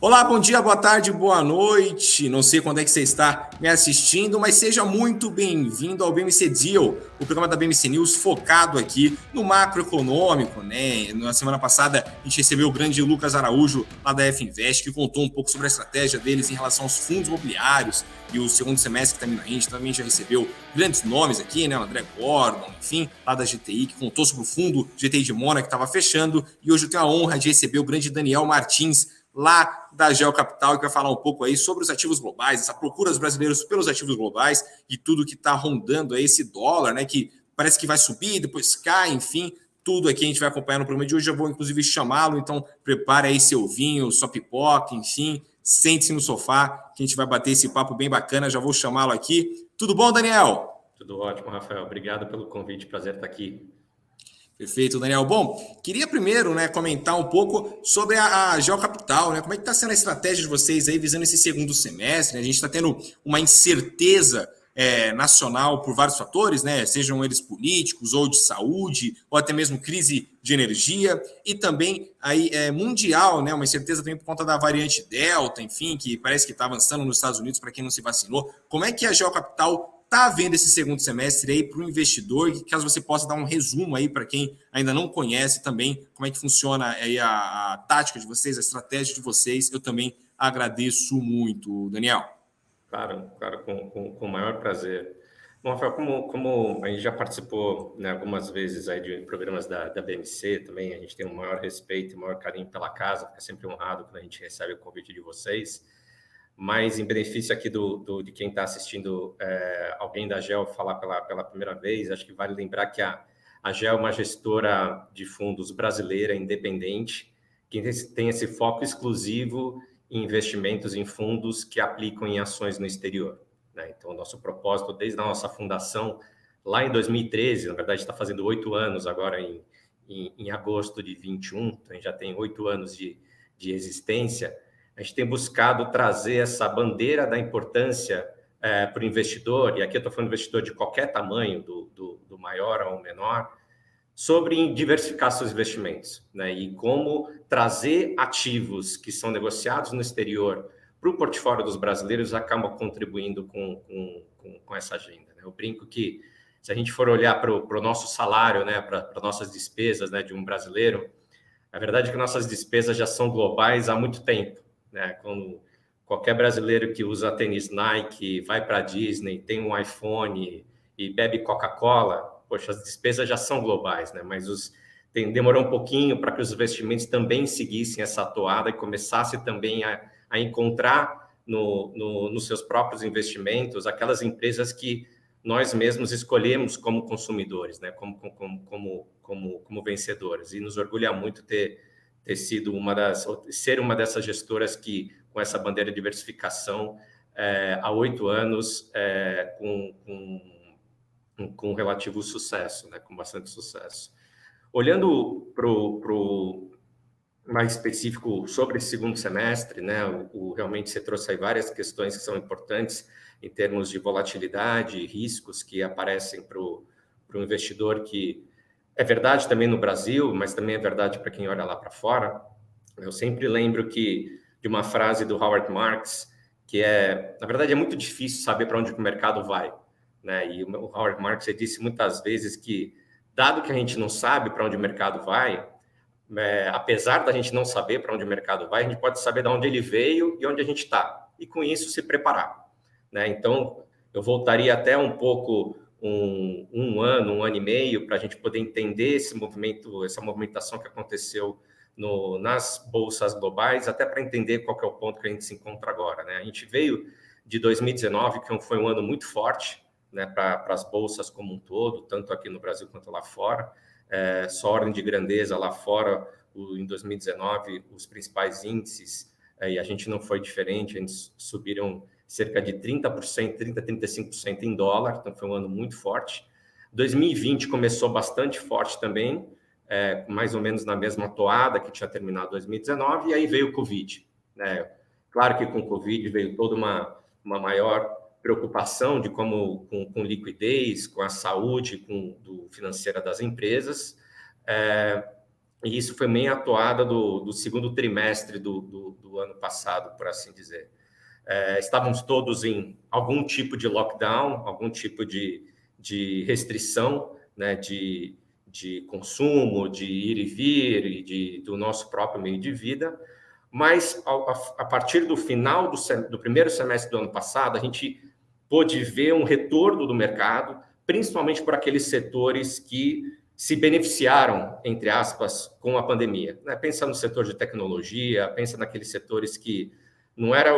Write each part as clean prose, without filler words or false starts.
Olá, bom dia, boa tarde, boa noite. Não sei quando é que você está me assistindo, mas seja muito bem-vindo ao BMC Deal, o programa da BMC News focado aqui no macroeconômico, né? Na semana passada a gente recebeu o grande Lucas Araújo, lá da F-Invest, que contou um pouco sobre a estratégia deles em relação aos fundos imobiliários e o segundo semestre que está vindo. A gente também já recebeu grandes nomes aqui, né? O André Gordon, enfim, lá da GTI, que contou sobre o fundo GTI de Mônaco que estava fechando. E hoje eu tenho a honra de receber o grande Daniel Martins, lá da Geo Capital, que vai falar um pouco aí sobre os ativos globais, essa procura dos brasileiros pelos ativos globais e tudo que está rondando aí esse dólar, né, que parece que vai subir, depois cai, enfim, tudo aqui a gente vai acompanhar no programa de hoje. Eu vou, inclusive, chamá-lo, então prepare aí seu vinho, sua pipoca, enfim, sente-se no sofá, que a gente vai bater esse papo bem bacana, já vou chamá-lo aqui. Tudo bom, Daniel? Tudo ótimo, Rafael. Obrigado pelo convite, prazer estar aqui. Perfeito, Daniel. Bom, queria primeiro, né, comentar um pouco sobre a Geo Capital, né? Como é que está sendo a estratégia de vocês aí visando esse segundo semestre, né? A gente está tendo uma incerteza nacional por vários fatores, né? Sejam eles políticos ou de saúde, ou até mesmo crise de energia, e também aí mundial, né? Uma incerteza também por conta da variante Delta, enfim, que parece que está avançando nos Estados Unidos para quem não se vacinou. Como é que a Geo Capital está vendo esse segundo semestre aí para o investidor, e caso você possa dar um resumo aí para quem ainda não conhece também como é que funciona aí a tática de vocês, a estratégia de vocês, eu também agradeço muito, Daniel. Claro, com o maior prazer. Bom, Rafael, como a gente já participou, né, algumas vezes aí de programas da BMC também, a gente tem um maior respeito e maior carinho pela casa, fica sempre honrado quando a gente recebe o convite de vocês. Mas em benefício aqui de quem está assistindo alguém da GEL falar pela primeira vez, acho que vale lembrar que a GEL é uma gestora de fundos brasileira, independente, que tem esse foco exclusivo em investimentos em fundos que aplicam em ações no exterior, né? Então, o nosso propósito, desde a nossa fundação, lá em 2013, na verdade está fazendo 8 anos agora em agosto de 21, então a gente já tem 8 anos de existência. A gente tem buscado trazer essa bandeira da importância para o investidor, e aqui eu estou falando investidor de qualquer tamanho, do maior ao menor, sobre diversificar seus investimentos, né? E como trazer ativos que são negociados no exterior para o portfólio dos brasileiros acaba contribuindo com essa agenda, né? Eu brinco que se a gente for olhar para o nosso salário, né, para nossas despesas, né, de um brasileiro, a verdade é que nossas despesas já são globais há muito tempo, né? Quando qualquer brasileiro que usa tênis Nike, vai para a Disney, tem um iPhone e bebe Coca-Cola, poxa, as despesas já são globais, né? Mas demorou um pouquinho para que os investimentos também seguissem essa toada e começasse também a encontrar nos seus próprios investimentos aquelas empresas que nós mesmos escolhemos como consumidores, né? Como vencedores. E nos orgulha muito ter sido ser uma dessas gestoras que, com essa bandeira de diversificação, há 8 anos, com relativo sucesso, né? Com bastante sucesso. Olhando para o mais específico sobre esse segundo semestre, né? Realmente você trouxe aí várias questões que são importantes em termos de volatilidade e riscos que aparecem para o investidor, que é verdade também no Brasil, mas também é verdade para quem olha lá para fora. Eu sempre lembro de uma frase do Howard Marks, que na verdade, é muito difícil saber para onde o mercado vai, né? E o Howard Marks disse muitas vezes que, dado que a gente não sabe para onde o mercado vai, apesar da gente não saber para onde o mercado vai, a gente pode saber de onde ele veio e onde a gente está, e com isso se preparar, né? Então, eu voltaria até um pouco um ano e meio, para a gente poder entender esse movimento, essa movimentação que aconteceu nas bolsas globais, até para entender qual que é o ponto que a gente se encontra agora, né? A gente veio de 2019, que foi um ano muito forte, né, para as bolsas como um todo, tanto aqui no Brasil quanto lá fora. Só ordem de grandeza lá fora, em 2019, os principais índices, e a gente não foi diferente, eles subiram cerca de 30%, 35% em dólar, então foi um ano muito forte. 2020 começou bastante forte também, mais ou menos na mesma toada que tinha terminado 2019, e aí veio o Covid, né? Claro que com o Covid veio toda uma maior preocupação de como com liquidez, com a saúde financeira das empresas, e isso foi meio atuada do segundo trimestre do ano passado, por assim dizer. Estávamos todos em algum tipo de lockdown, algum tipo de restrição, né, de consumo, de ir e vir, e do nosso próprio meio de vida, mas a partir do final do primeiro semestre do ano passado, a gente pôde ver um retorno do mercado, principalmente por aqueles setores que se beneficiaram, entre aspas, com a pandemia. Né? Pensa no setor de tecnologia, pensa naqueles setores que não era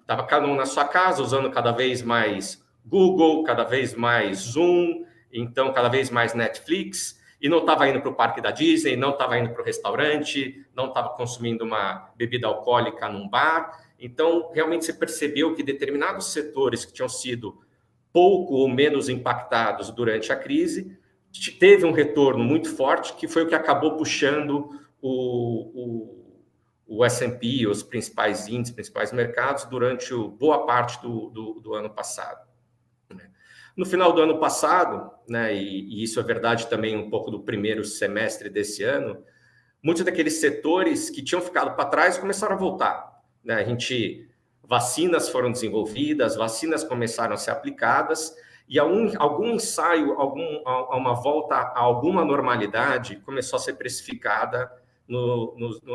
estava cada um na sua casa, usando cada vez mais Google, cada vez mais Zoom, então cada vez mais Netflix, e não estava indo para o parque da Disney, não estava indo para o restaurante, não estava consumindo uma bebida alcoólica num bar. Então, realmente se percebeu que determinados setores que tinham sido pouco ou menos impactados durante a crise, teve um retorno muito forte, que foi o que acabou puxando o S&P, os principais índices, principais mercados, durante boa parte do ano passado. No final do ano passado, né, e isso é verdade também um pouco do primeiro semestre desse ano, muitos daqueles setores que tinham ficado para trás começaram a voltar. Né? Vacinas foram desenvolvidas, vacinas começaram a ser aplicadas, e algum ensaio, uma volta a alguma normalidade começou a ser precificada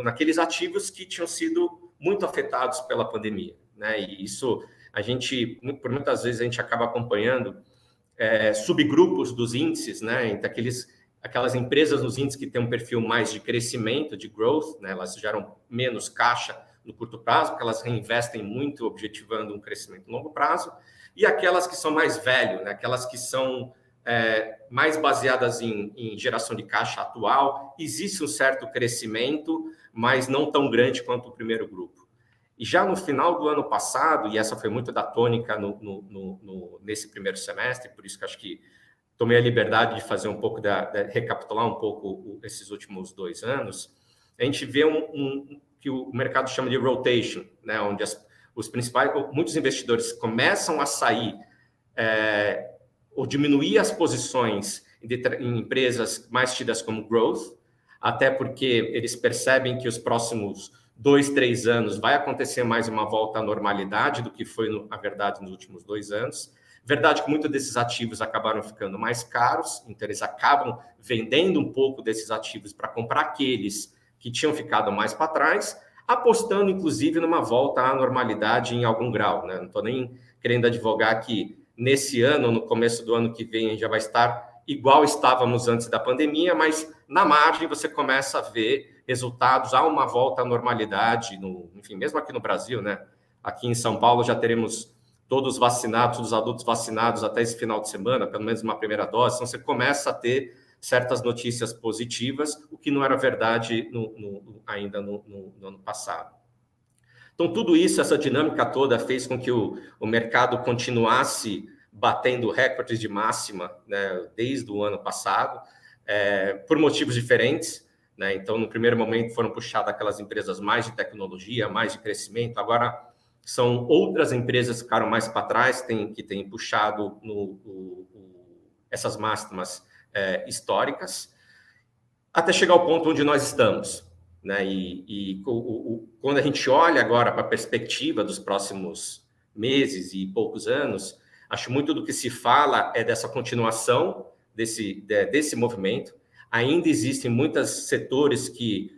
naqueles ativos que tinham sido muito afetados pela pandemia. Né? E isso, por muitas vezes, a gente acaba acompanhando subgrupos dos índices, né? Entre aquelas empresas nos índices que têm um perfil mais de crescimento, de growth, né? Elas geram menos caixa no curto prazo, porque elas reinvestem muito, objetivando um crescimento no longo prazo, e aquelas que são mais velho, né? Aquelas que são mais baseadas em geração de caixa atual, existe um certo crescimento, mas não tão grande quanto o primeiro grupo. E já no final do ano passado, e essa foi muito da tônica nesse primeiro semestre, por isso que acho que tomei a liberdade de fazer um pouco, recapitular um pouco esses últimos 2 anos, a gente vê que o mercado chama de rotation, né, onde muitos investidores começam a sair ou diminuir as posições em empresas mais tidas como growth, até porque eles percebem que os próximos 2, 3 anos vai acontecer mais uma volta à normalidade do que foi, na verdade, nos últimos 2 anos. Verdade que muitos desses ativos acabaram ficando mais caros, então eles acabam vendendo um pouco desses ativos para comprar aqueles que tinham ficado mais para trás, apostando, inclusive, numa volta à normalidade em algum grau. Né? Não estou nem querendo advogar que nesse ano, no começo do ano que vem, já vai estar igual estávamos antes da pandemia, mas na margem você começa a ver resultados, há uma volta à normalidade, enfim, mesmo aqui no Brasil, né? Aqui em São Paulo já teremos todos vacinados, todos os adultos vacinados até esse final de semana, pelo menos uma primeira dose, então você começa a ter certas notícias positivas, o que não era verdade ainda no ano passado. Então, tudo isso, essa dinâmica toda, fez com que o mercado continuasse batendo recordes de máxima, né, desde o ano passado, por motivos diferentes. Né? Então, no primeiro momento, foram puxadas aquelas empresas mais de tecnologia, mais de crescimento. Agora, são outras empresas que ficaram mais para trás, que têm puxado essas máximas históricas, até chegar ao ponto onde nós estamos. Né? Quando a gente olha agora para a perspectiva dos próximos meses e poucos anos, acho muito do que se fala é dessa continuação desse movimento. Ainda existem muitos setores que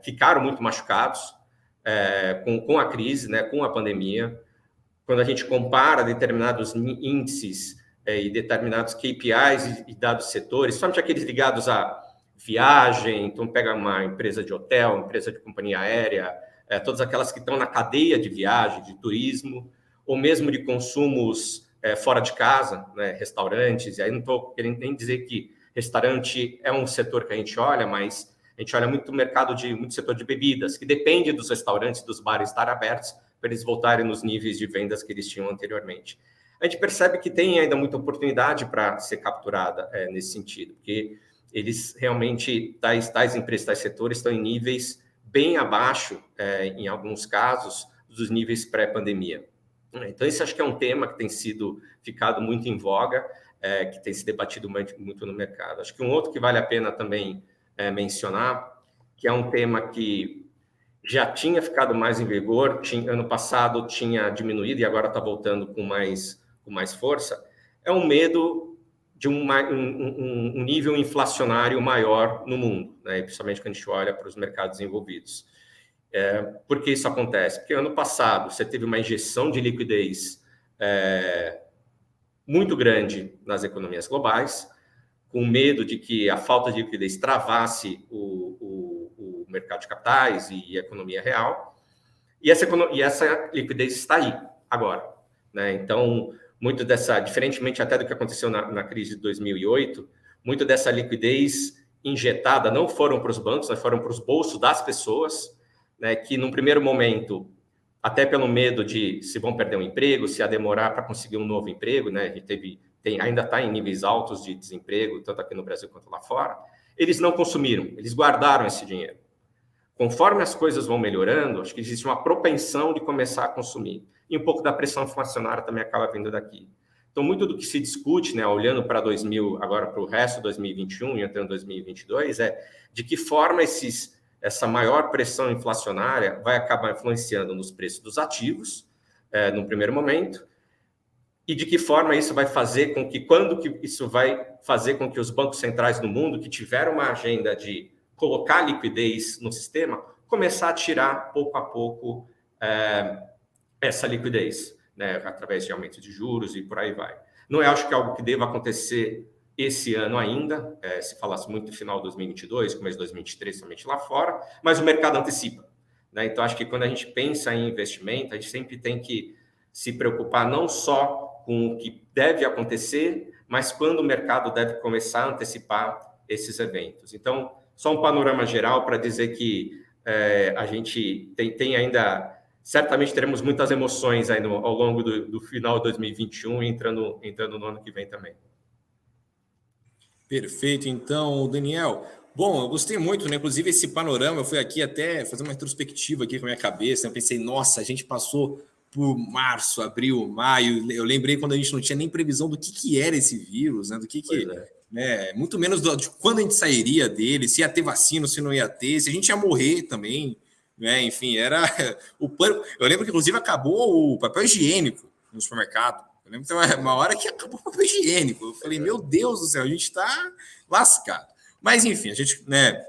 ficaram muito machucados com a crise, né, com a pandemia. Quando a gente compara determinados índices e determinados KPIs e dados setores, somente aqueles ligados a viagem, então pega uma empresa de hotel, empresa de companhia aérea, todas aquelas que estão na cadeia de viagem, de turismo, ou mesmo de consumos fora de casa, né, restaurantes, e aí não estou querendo nem dizer que restaurante é um setor que a gente olha, mas a gente olha muito muito setor de bebidas, que depende dos restaurantes, dos bares estar abertos, para eles voltarem nos níveis de vendas que eles tinham anteriormente. A gente percebe que tem ainda muita oportunidade para ser capturada nesse sentido, porque eles realmente, tais empresas, tais setores, estão em níveis bem abaixo, em alguns casos, dos níveis pré-pandemia. Então, esse acho que é um tema que tem ficado muito em voga, que tem se debatido muito no mercado. Acho que um outro que vale a pena também mencionar, que é um tema que já tinha ficado mais em vigor, ano passado tinha diminuído e agora está voltando com mais força, é um medo de um nível inflacionário maior no mundo, né? Principalmente quando a gente olha para os mercados envolvidos. Por que isso acontece? Porque ano passado você teve uma injeção de liquidez muito grande nas economias globais, com medo de que a falta de liquidez travasse o mercado de capitais e a economia real. E essa liquidez está aí agora, né? Então, muito dessa, diferentemente até do que aconteceu na crise de 2008, muito dessa liquidez injetada não foram para os bancos, mas foram para os bolsos das pessoas, né? Que num primeiro momento, até pelo medo de se vão perder um emprego, se ia demorar para conseguir um novo emprego, né? A gente ainda está em níveis altos de desemprego, tanto aqui no Brasil quanto lá fora. Eles não consumiram, eles guardaram esse dinheiro. Conforme as coisas vão melhorando, acho que existe uma propensão de começar a consumir. E um pouco da pressão inflacionária também acaba vindo daqui. Então, muito do que se discute, né, olhando para agora para o resto de 2021 e entrando em 2022, de que forma essa maior pressão inflacionária vai acabar influenciando nos preços dos ativos, no primeiro momento, e de que forma isso vai fazer com que, isso vai fazer com que os bancos centrais do mundo, que tiveram uma agenda de colocar liquidez no sistema, começar a tirar pouco a pouco essa liquidez, né, através de aumento de juros e por aí vai. Não acho que é algo que deva acontecer esse ano ainda, se falasse muito no final de 2022, começo de 2023, somente lá fora, mas o mercado antecipa, né? Então, acho que quando a gente pensa em investimento, a gente sempre tem que se preocupar não só com o que deve acontecer, mas quando o mercado deve começar a antecipar esses eventos. Então, só um panorama geral para dizer que a gente tem ainda... Certamente teremos muitas emoções aí ao longo do final de 2021 e entrando no ano que vem também. Perfeito, então, Daniel. Bom, eu gostei muito, né? Inclusive, esse panorama, eu fui aqui até fazer uma retrospectiva aqui com a minha cabeça. Eu pensei, nossa, a gente passou por março, abril, maio. Eu lembrei quando a gente não tinha nem previsão do que era esse vírus, né? Né? Muito menos de quando a gente sairia dele, se ia ter vacina, se não ia ter, se a gente ia morrer também, né? Enfim, era o pânico. Eu lembro que, inclusive, acabou o papel higiênico no supermercado. Eu lembro que tem uma hora que acabou o papel higiênico. Eu falei, meu Deus do céu, a gente está lascado. Mas, enfim, a gente, né,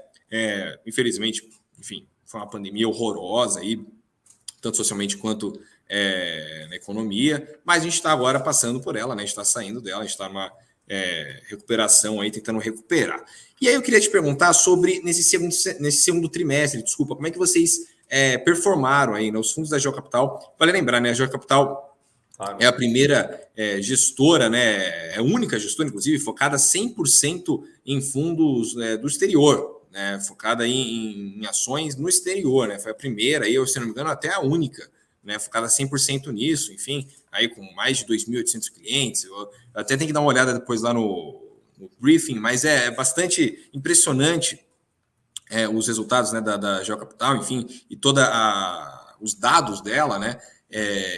infelizmente, enfim, foi uma pandemia horrorosa aí, tanto socialmente quanto na economia, mas a gente está agora passando por ela, né? A gente está saindo dela, a gente está numa recuperação aí, tentando recuperar. E aí eu queria te perguntar sobre, nesse segundo trimestre, desculpa, como é que vocês performaram aí nos fundos da Geocapital? Vale lembrar, né? A Geocapital é a primeira gestora, né? É a única gestora, inclusive, focada 100% em fundos do exterior, né? Focada em ações no exterior, né? Foi a primeira, aí, se não me engano, até a única, né? Focada 100% nisso, enfim, aí com mais de 2.800 clientes. Eu até tenho que dar uma olhada depois lá no briefing, mas é bastante impressionante os resultados, né, da Geocapital, enfim, e os dados dela, né?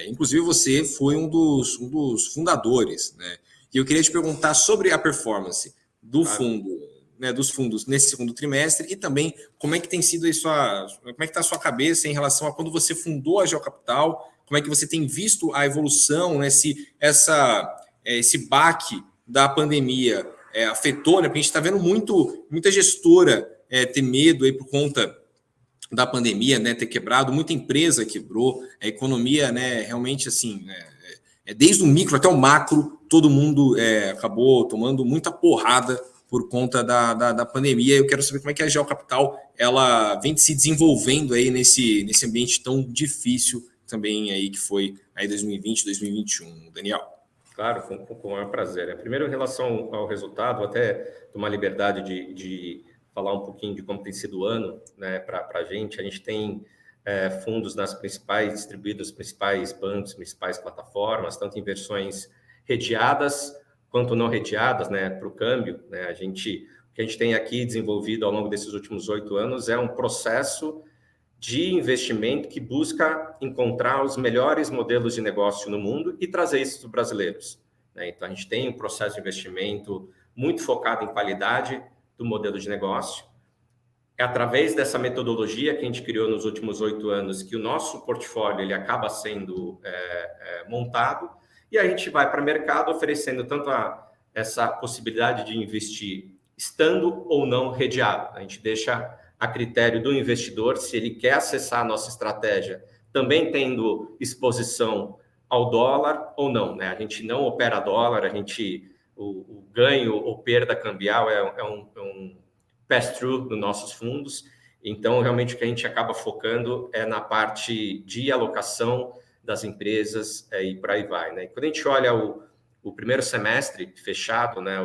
Inclusive você foi um dos fundadores, né? E eu queria te perguntar sobre a performance do fundo, né, dos fundos nesse segundo trimestre e também como é que tem sido como é que está a sua cabeça em relação a quando você fundou a Geocapital, como é que você tem visto a evolução, né, se esse baque da pandemia afetou, né? Porque a gente está vendo muita gestora ter medo aí por conta da pandemia, né, ter quebrado, muita empresa quebrou, a economia, né, realmente assim, desde o micro até o macro, todo mundo acabou tomando muita porrada por conta da pandemia. Eu quero saber como é que a Geocapital ela vem se desenvolvendo aí nesse ambiente tão difícil também aí que foi aí 2020, 2021, Daniel. Claro, com o maior prazer. Primeiro, em relação ao resultado, até tomar liberdade de falar um pouquinho de como tem sido o ano, né, para a gente. A gente tem fundos distribuídos nos principais bancos, principais plataformas, tanto em versões redeadas quanto não redeadas, né, para o câmbio. Né, o que a gente tem aqui desenvolvido ao longo desses últimos 8 anos é um processo de investimento que busca encontrar os melhores modelos de negócio no mundo e trazer isso para os brasileiros, né? Então, a gente tem um processo de investimento muito focado em qualidade do modelo de negócio, é através dessa metodologia que a gente criou nos últimos 8 anos que o nosso portfólio ele acaba sendo montado, e a gente vai para o mercado oferecendo tanto essa possibilidade de investir estando ou não redeado. A gente deixa a critério do investidor se ele quer acessar a nossa estratégia, também tendo exposição ao dólar ou não, né? A gente não opera dólar, o ganho ou perda cambial é um pass-through nos nossos fundos. Então, realmente, o que a gente acaba focando é na parte de alocação das empresas e por aí vai, né? E quando a gente olha o primeiro semestre fechado, né,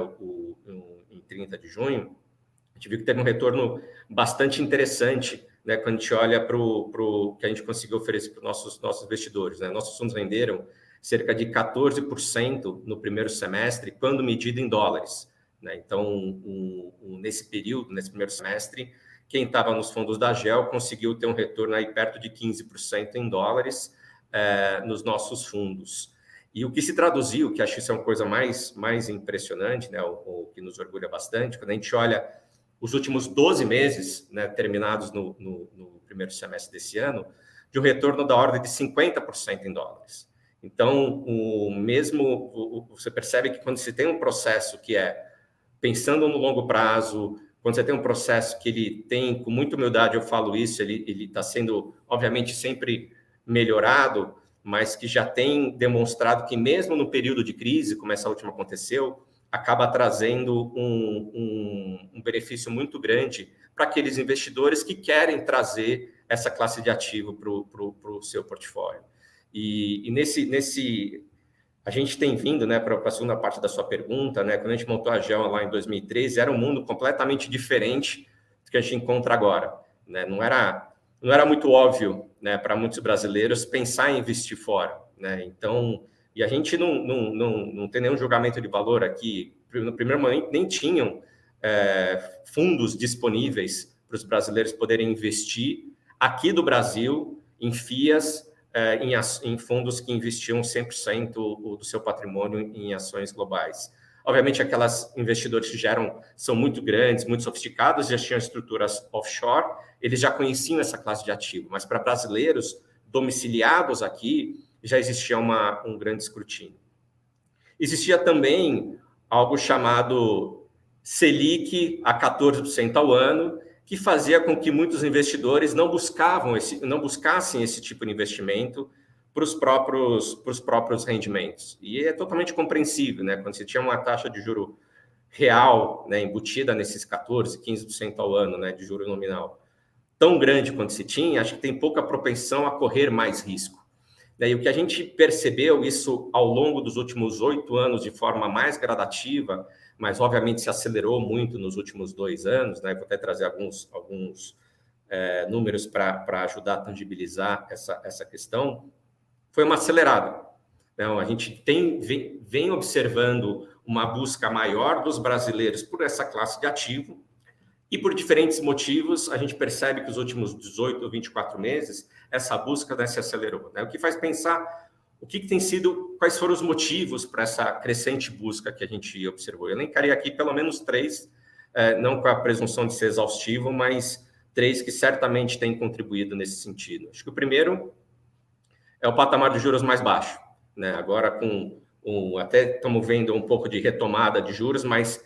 em 30 de junho, a gente viu que teve um retorno bastante interessante, né, quando a gente olha para o que a gente conseguiu oferecer para os nossos investidores, né? Nossos fundos renderam cerca de 14% no primeiro semestre, quando medido em dólares, né? Então, nesse período, nesse primeiro semestre, quem estava nos fundos da GEL conseguiu ter um retorno aí perto de 15% em dólares nos nossos fundos. E o que se traduziu, que acho que isso é uma coisa mais impressionante, né, o que nos orgulha bastante, quando a gente olha os últimos 12 meses, né, terminados no primeiro semestre desse ano, de um retorno da ordem de 50% em dólares. Então, você percebe que quando você tem um processo que pensando no longo prazo, quando você tem um processo que ele tem, com muita humildade eu falo isso, ele está sendo, obviamente, sempre melhorado, mas que já tem demonstrado que mesmo no período de crise, como essa última aconteceu, acaba trazendo um benefício muito grande para aqueles investidores que querem trazer essa classe de ativo para o seu portfólio. E nesse a gente tem vindo, né, para a segunda parte da sua pergunta, né, quando a gente montou a GEL lá em 2013, era um mundo completamente diferente do que a gente encontra agora, né? Não era muito óbvio, né, para muitos brasileiros pensar em investir fora, né? Então, e a gente não tem nenhum julgamento de valor aqui. No primeiro momento, nem tinham fundos disponíveis para os brasileiros poderem investir aqui do Brasil em FIAs, em fundos que investiam 100% do seu patrimônio em ações globais. Obviamente, aquelas investidores que são muito grandes, muito sofisticados, já tinham estruturas offshore, eles já conheciam essa classe de ativo, mas para brasileiros domiciliados aqui, já existia um grande escrutínio. Existia também algo chamado Selic a 14% ao ano, que fazia com que muitos investidores não buscassem esse tipo de investimento para os próprios rendimentos. E é totalmente compreensível, né? Quando você tinha uma taxa de juro real, né, embutida nesses 14%, 15% ao ano, né, de juro nominal, tão grande quanto se tinha, acho que tem pouca propensão a correr mais risco. E o que a gente percebeu, isso ao longo dos últimos 8 anos, de forma mais gradativa, mas obviamente se acelerou muito nos últimos 2 anos, né? Vou até trazer alguns números para ajudar a tangibilizar essa questão, foi uma acelerada. Então, a gente vem observando uma busca maior dos brasileiros por essa classe de ativo, e por diferentes motivos, a gente percebe que os últimos 18 ou 24 meses, essa busca, né, se acelerou, né? O que faz pensar quais foram os motivos para essa crescente busca que a gente observou. Eu elencaria aqui pelo menos 3, não com a presunção de ser exaustivo, mas 3 que certamente têm contribuído nesse sentido. Acho que o primeiro é o patamar de juros mais baixo, né? Agora, até estamos vendo um pouco de retomada de juros, mas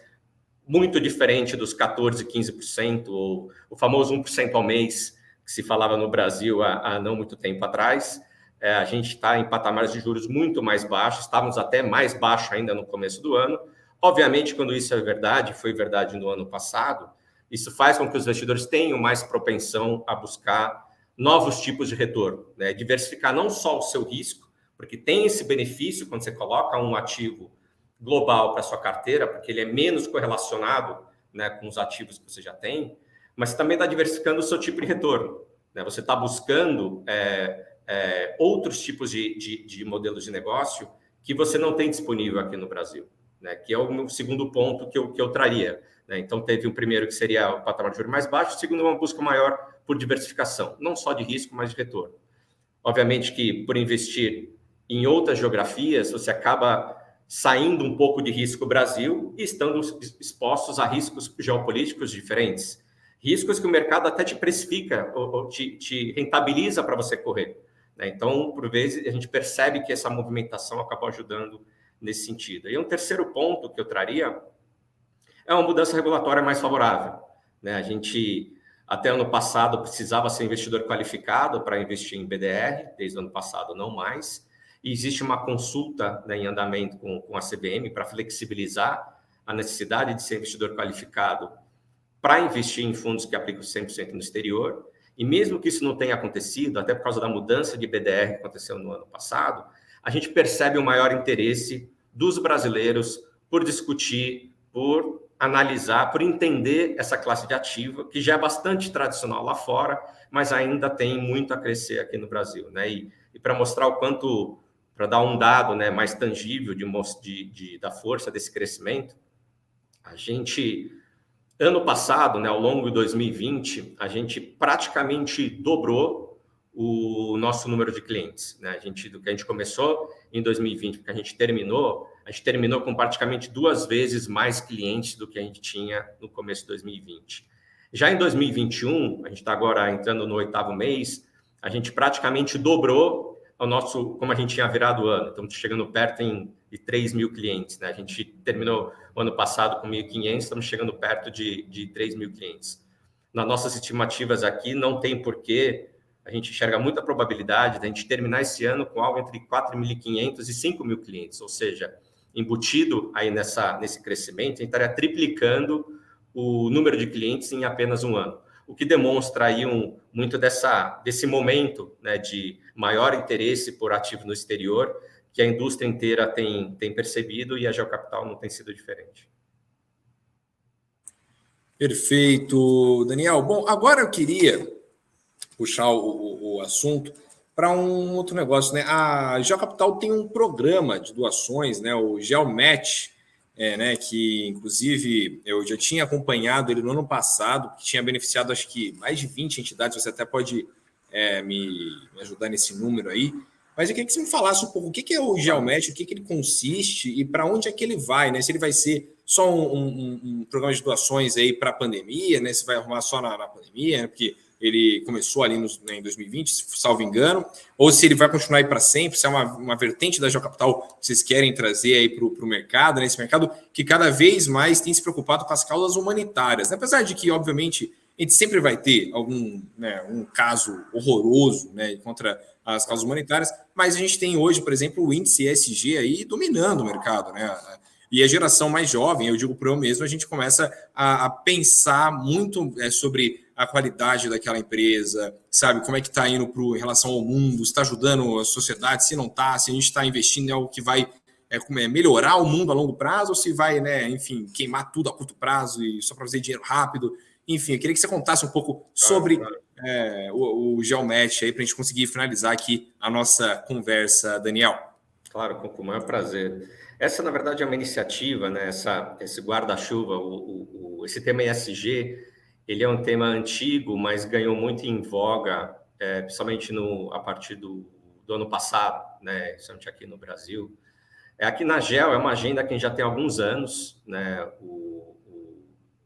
muito diferente dos 14%, 15%, ou o famoso 1% ao mês, que se falava no Brasil há não muito tempo atrás. A gente está em patamares de juros muito mais baixos, estávamos até mais baixo ainda no começo do ano. Obviamente, quando isso é verdade, foi verdade no ano passado, isso faz com que os investidores tenham mais propensão a buscar novos tipos de retorno, né? Diversificar não só o seu risco, porque tem esse benefício quando você coloca um ativo global para sua carteira, porque ele é menos correlacionado, né, com os ativos que você já tem, mas também está diversificando o seu tipo de retorno, né? Você está buscando outros tipos de modelos de negócio que você não tem disponível aqui no Brasil, né? Que é o meu segundo ponto que eu traria, né? Então, teve o primeiro que seria o patamar de juros mais baixo, o segundo uma busca maior por diversificação, não só de risco, mas de retorno. Obviamente que, por investir em outras geografias, você acaba saindo um pouco de risco Brasil e estando expostos a riscos geopolíticos diferentes. Riscos que o mercado até te precifica, ou te rentabiliza para você correr, né? Então, por vezes, a gente percebe que essa movimentação acabou ajudando nesse sentido. E um terceiro ponto que eu traria é uma mudança regulatória mais favorável, né? A gente, até ano passado, precisava ser investidor qualificado para investir em BDR, desde o ano passado não mais. E existe uma consulta, né, em andamento com a CVM para flexibilizar a necessidade de ser investidor qualificado para investir em fundos que aplicam 100% no exterior. E mesmo que isso não tenha acontecido, até por causa da mudança de BDR que aconteceu no ano passado, a gente percebe um maior interesse dos brasileiros por discutir, por analisar, por entender essa classe de ativo, que já é bastante tradicional lá fora, mas ainda tem muito a crescer aqui no Brasil, né? E para mostrar o quanto, para dar um dado, né, mais tangível da força desse crescimento, a gente, ano passado, né, ao longo de 2020, a gente praticamente dobrou o nosso número de clientes, né? Do que a gente começou em 2020, porque a gente terminou com praticamente 2 vezes mais clientes do que a gente tinha no começo de 2020. Já em 2021, a gente está agora entrando no 8º mês, a gente praticamente dobrou o nosso, como a gente tinha virado o ano. Estamos chegando perto de 3 mil clientes, né? A gente terminou o ano passado com 1.500, estamos chegando perto de 3 mil clientes. Nas nossas estimativas aqui, não tem porquê, a gente enxerga muita probabilidade de a gente terminar esse ano com algo entre 4.500 e 5 mil clientes, ou seja, embutido aí nesse crescimento, a gente estaria triplicando o número de clientes em apenas um ano, o que demonstra aí muito desse momento, né, de maior interesse por ativo no exterior, que a indústria inteira tem percebido, e a Geocapital não tem sido diferente. Perfeito, Daniel. Bom, agora eu queria puxar o assunto para um outro negócio, né? A Geocapital tem um programa de doações, né? O GeoMatch, né? Que inclusive eu já tinha acompanhado ele no ano passado, que tinha beneficiado acho que mais de 20 entidades. Você até pode me ajudar nesse número aí. Mas eu queria que você me falasse um pouco o que é o GeoMatch, o que ele consiste e para onde é que ele vai, né? Se ele vai ser só um programa de doações aí para a pandemia, né? Se vai arrumar só na pandemia, né? Porque ele começou ali em 2020, salvo engano, ou se ele vai continuar aí para sempre, se é uma vertente da Geocapital que vocês querem trazer aí para o mercado, né? Esse mercado que cada vez mais tem se preocupado com as causas humanitárias, né? Apesar de que, obviamente, a gente sempre vai ter um caso horroroso, né, contra as causas humanitárias, mas a gente tem hoje, por exemplo, o índice ESG aí dominando o mercado, né? E a geração mais jovem, eu digo para eu mesmo, a gente começa a pensar muito sobre a qualidade daquela empresa, sabe? Como é que está indo em relação ao mundo, se está ajudando a sociedade, se não está, se a gente está investindo em algo que vai melhorar o mundo a longo prazo, ou se vai, né, enfim, queimar tudo a curto prazo e só para fazer dinheiro rápido. Enfim, eu queria que você contasse um pouco sobre o GeoMatch aí para a gente conseguir finalizar aqui a nossa conversa, Daniel. Claro, com o maior prazer. Essa, na verdade, é uma iniciativa, né? Esse guarda-chuva, esse tema ESG, ele é um tema antigo, mas ganhou muito em voga, principalmente a partir do ano passado, né? Principalmente aqui no Brasil. Aqui na GEL é uma agenda que já tem alguns anos, né?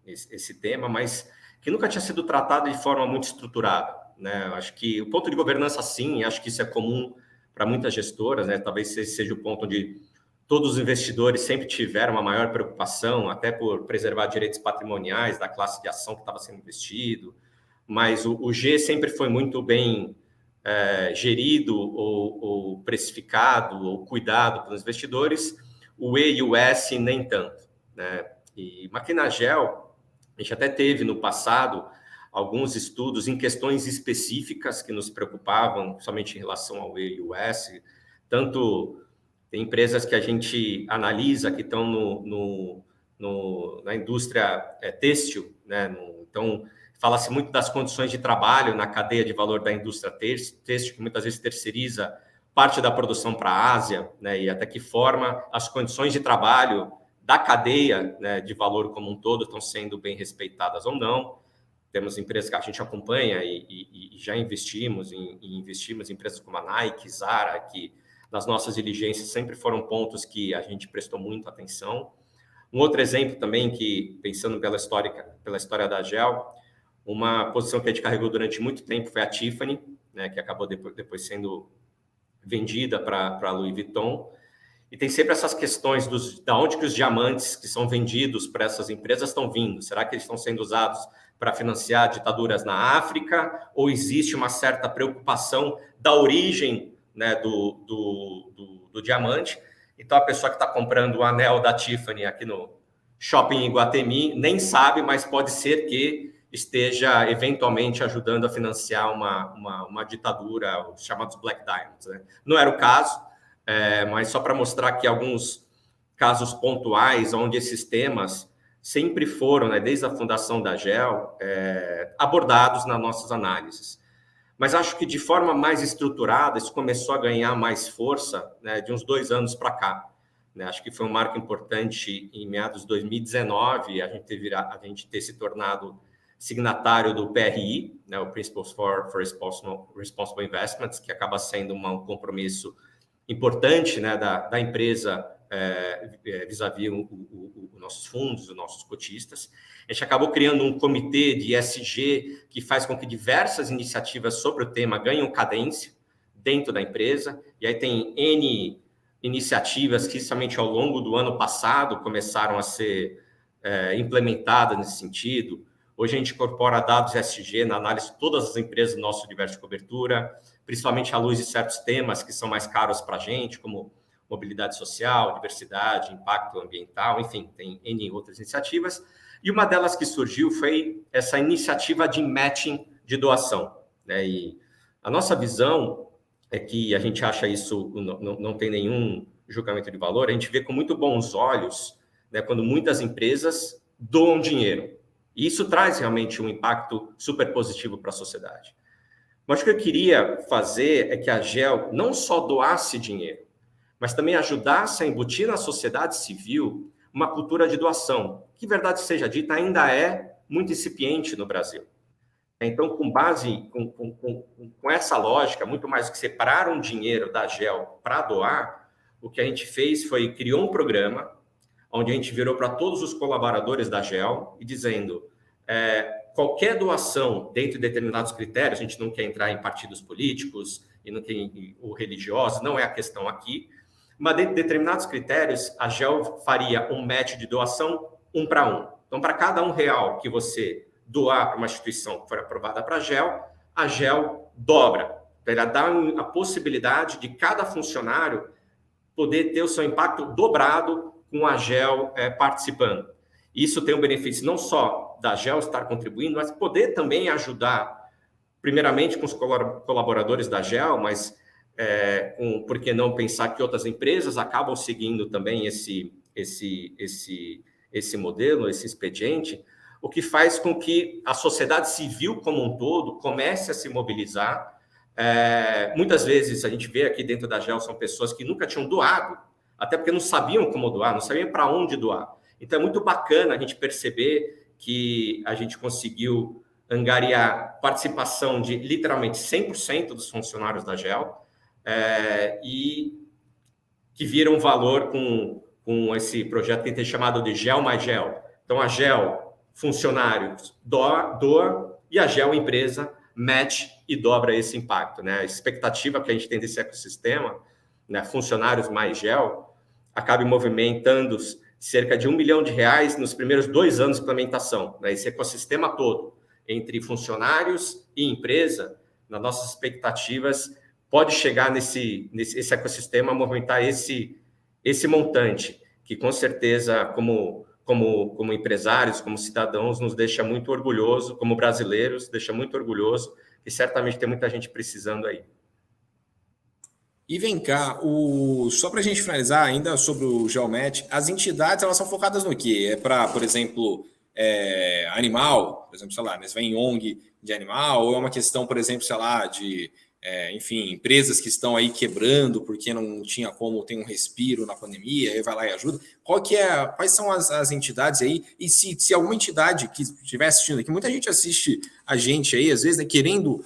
Esse tema, mas que nunca tinha sido tratado de forma muito estruturada, né? Acho que o ponto de governança, sim, acho que isso é comum para muitas gestoras, né? Talvez esse seja o ponto onde todos os investidores sempre tiveram uma maior preocupação, até por preservar direitos patrimoniais da classe de ação que estava sendo investido, mas o G sempre foi muito bem gerido ou precificado ou cuidado pelos investidores, o E e o S nem tanto, né? E aqui na GEL, a gente até teve no passado alguns estudos em questões específicas que nos preocupavam, somente em relação ao E e o S, tanto tem empresas que a gente analisa que estão na indústria têxtil, né? Então, fala-se muito das condições de trabalho na cadeia de valor da indústria têxtil, que muitas vezes terceiriza parte da produção para a Ásia, né? E até que forma as condições de trabalho da cadeia, né, de valor como um todo estão sendo bem respeitadas ou não. Temos empresas que a gente acompanha e já investimos em empresas como a Nike, Zara, que nas nossas diligências sempre foram pontos que a gente prestou muita atenção. Um outro exemplo também que, pensando pela história da GEL, Uma posição que a gente carregou durante muito tempo foi a Tiffany, né, que acabou depois sendo vendida para a Louis Vuitton. E tem sempre essas questões da onde que os diamantes que são vendidos para essas empresas estão vindo. Será que eles estão sendo usados para financiar ditaduras na África? Ou existe uma certa preocupação da origem, né, do diamante? Então, a pessoa que está comprando o anel da Tiffany aqui no Shopping Iguatemi nem sabe, mas pode ser que esteja eventualmente ajudando a financiar uma ditadura, os chamados Black Diamonds, né? Não era o caso, mas só para mostrar aqui alguns casos pontuais onde esses temas sempre foram, né, desde a fundação da GEL, abordados nas nossas análises. Mas acho que de forma mais estruturada, isso começou a ganhar mais força, né, de uns 2 anos para cá. Né? Acho que foi um marco importante em meados de 2019, a gente ter se tornado signatário do PRI, né, o Principles for Responsible Investments, que acaba sendo um compromisso importante, né, da empresa vis-à-vis os nossos fundos, os nossos cotistas. A gente acabou criando um comitê de ESG que faz com que diversas iniciativas sobre o tema ganhem cadência dentro da empresa, e aí tem N iniciativas que, somente ao longo do ano passado, começaram a ser implementadas nesse sentido. Hoje a gente incorpora dados ESG na análise de todas as empresas do nosso universo de cobertura, principalmente à luz de certos temas que são mais caros para a gente, como mobilidade social, diversidade, impacto ambiental, enfim, tem N outras iniciativas. E uma delas que surgiu foi essa iniciativa de matching de doação, né? E a nossa visão é que a gente acha isso, não tem nenhum julgamento de valor, a gente vê com muito bons olhos, né, quando muitas empresas doam dinheiro. E isso traz realmente um impacto super positivo para a sociedade. Mas o que eu queria fazer é que a GEL não só doasse dinheiro, mas também ajudasse a embutir na sociedade civil uma cultura de doação, que, verdade seja dita, ainda é muito incipiente no Brasil. Então, com base, com essa lógica, muito mais do que separar um dinheiro da GEL para doar, o que a gente fez foi criou um programa onde a gente virou para todos os colaboradores da GEL e dizendo qualquer doação dentro de determinados critérios, a gente não quer entrar em partidos políticos e não tem o religioso, não é a questão aqui, mas dentro de determinados critérios, a GEL faria um match de doação 1 para 1. Então, para cada R$1 que você doar para uma instituição que for aprovada para a GEL dobra. Então, ela dá a possibilidade de cada funcionário poder ter o seu impacto dobrado com a GEL participando. Isso tem um benefício não só da GEL estar contribuindo, mas poder também ajudar, primeiramente com os colaboradores da GEL, mas por que não pensar que outras empresas acabam seguindo também esse modelo, esse expediente, o que faz com que a sociedade civil como um todo comece a se mobilizar. Muitas vezes a gente vê aqui dentro da GEL são pessoas que nunca tinham doado, até porque não sabiam como doar, não sabiam para onde doar. Então é muito bacana a gente perceber que a gente conseguiu angariar participação de literalmente 100% dos funcionários da GEL e que viram valor com esse projeto que a gente tem chamado de GEL mais GEL. Então a GEL funcionários doa e a GEL empresa match e dobra esse impacto, né? A expectativa que a gente tem desse ecossistema, né, funcionários mais GEL, acabe movimentando cerca de R$1 milhão nos primeiros 2 anos de implementação, né? Esse ecossistema todo, entre funcionários e empresa, nas nossas expectativas, pode chegar nesse ecossistema a movimentar esse montante, que com certeza, como empresários, como cidadãos, nos deixa muito orgulhoso, como brasileiros, deixa muito orgulhoso, e certamente tem muita gente precisando aí. E vem cá, só para a gente finalizar ainda sobre o GeoMatch, as entidades elas são focadas no quê? É para, por exemplo, animal, por exemplo, sei lá, eles vêm em ONG de animal, ou é uma questão, por exemplo, sei lá, de enfim, empresas que estão aí quebrando porque não tinha como ter um respiro na pandemia, aí vai lá e ajuda. Quais são as entidades aí? E se alguma entidade que estiver assistindo aqui, muita gente assiste a gente aí, às vezes, né, querendo,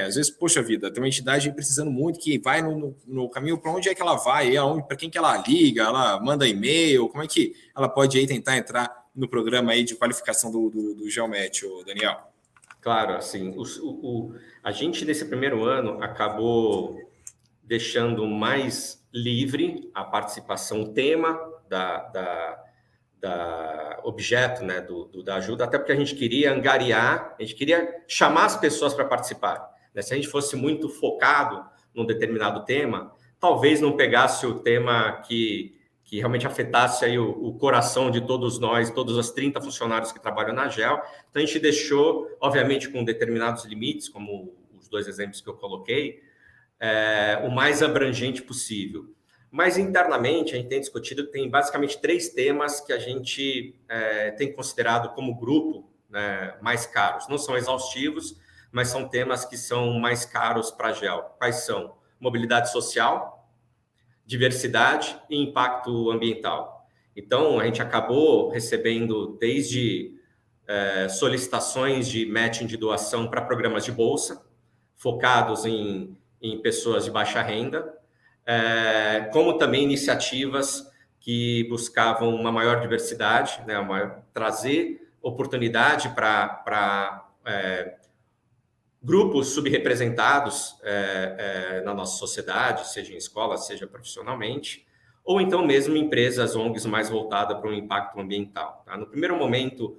às vezes, poxa vida, tem uma entidade precisando muito que vai no caminho, para onde é que ela vai, para quem que ela liga, ela manda e-mail, como é que ela pode aí tentar entrar no programa aí de qualificação do Geomet, Daniel? Claro, assim, a gente nesse primeiro ano acabou deixando mais livre a participação, o tema da objeto, né, da ajuda, até porque a gente queria angariar, a gente queria chamar as pessoas para participar, né? Se a gente fosse muito focado num determinado tema, talvez não pegasse o tema que realmente afetasse aí o coração de todos nós, todos os 30 funcionários que trabalham na GEL. Então, a gente deixou, obviamente, com determinados limites, como os 2 exemplos que eu coloquei, o mais abrangente possível. Mas, internamente, a gente tem discutido que tem basicamente 3 temas que a gente tem considerado como grupo, né, mais caros. Não são exaustivos, mas são temas que são mais caros para a GEL. Quais são? Mobilidade social, diversidade e impacto ambiental. Então, a gente acabou recebendo desde solicitações de matching de doação para programas de bolsa, focados em pessoas de baixa renda, como também iniciativas que buscavam uma maior diversidade, né, trazer oportunidade para grupos subrepresentados na nossa sociedade, seja em escola, seja profissionalmente, ou então mesmo empresas ONGs mais voltadas para o impacto ambiental. Tá? No primeiro momento,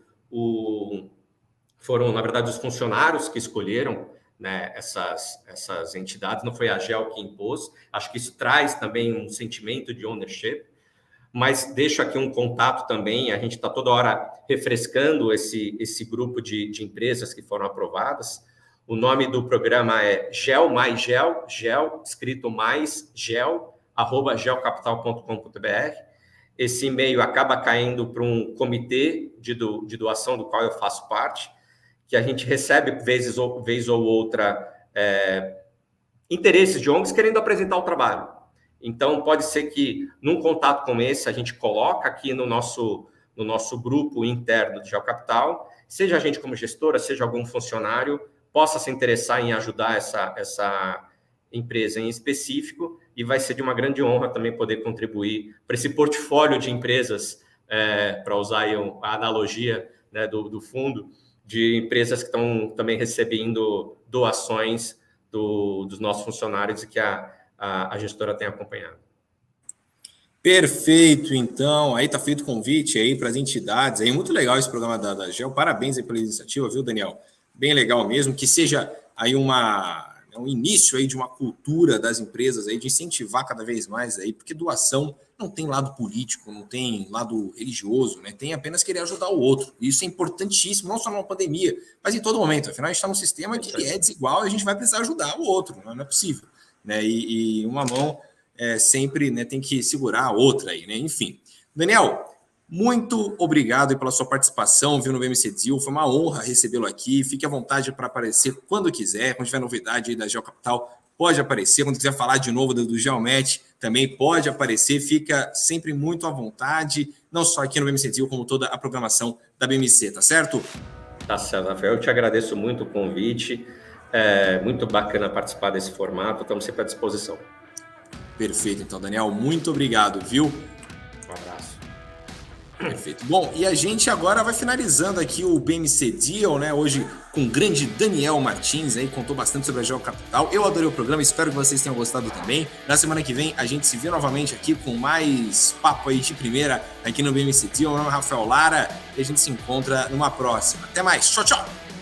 foram, na verdade, os funcionários que escolheram, né, essas entidades, não foi a GEL que impôs. Acho que isso traz também um sentimento de ownership, mas deixo aqui um contato também, a gente está toda hora refrescando esse grupo de empresas que foram aprovadas. O nome do programa é GEL mais GEL, GEL, escrito mais GEL, @gelcapital.com.br. Esse e-mail acaba caindo para um comitê de doação do qual eu faço parte, que a gente recebe, vez ou outra, interesses de ONGs querendo apresentar o trabalho. Então, pode ser que, num contato como esse, a gente coloca aqui no nosso grupo interno de GEL Capital, seja a gente como gestora, seja algum funcionário, possa se interessar em ajudar essa empresa em específico, e vai ser de uma grande honra também poder contribuir para esse portfólio de empresas, para usar aí a analogia, né, do fundo, de empresas que estão também recebendo doações dos nossos funcionários e que a gestora tem acompanhado. Perfeito, então, aí está feito o convite aí para as entidades, aí muito legal esse programa da GEL, parabéns aí pela iniciativa, viu, Daniel? Bem legal mesmo, que seja aí um início aí de uma cultura das empresas aí de incentivar cada vez mais aí, porque doação não tem lado político, não tem lado religioso, né? Tem apenas querer ajudar o outro. Isso é importantíssimo, não só numa pandemia, mas em todo momento. Afinal, a gente está num sistema que é desigual e a gente vai precisar ajudar o outro, não é possível, né? E uma mão sempre, né, tem que segurar a outra aí, né? Enfim. Daniel, muito obrigado pela sua participação, viu, no BMC Deal. Foi uma honra recebê-lo aqui. Fique à vontade para aparecer quando quiser. Quando tiver novidade aí da GEL Capital, pode aparecer. Quando quiser falar de novo do Geomet, também pode aparecer. Fica sempre muito à vontade, não só aqui no BMC Deal, como toda a programação da BMC, tá certo? Tá certo, Rafael. Eu te agradeço muito o convite. É muito bacana participar desse formato. Estamos sempre à disposição. Perfeito, então, Daniel. Muito obrigado, viu? Um abraço. Perfeito. Bom, e a gente agora vai finalizando aqui o BMC Deal, né? Hoje com o grande Daniel Martins, aí contou bastante sobre a GEL Capital. Eu adorei o programa, espero que vocês tenham gostado também. Na semana que vem a gente se vê novamente aqui com mais papo aí de primeira aqui no BMC Deal. Meu nome é Rafael Lara e a gente se encontra numa próxima. Até mais. Tchau, tchau!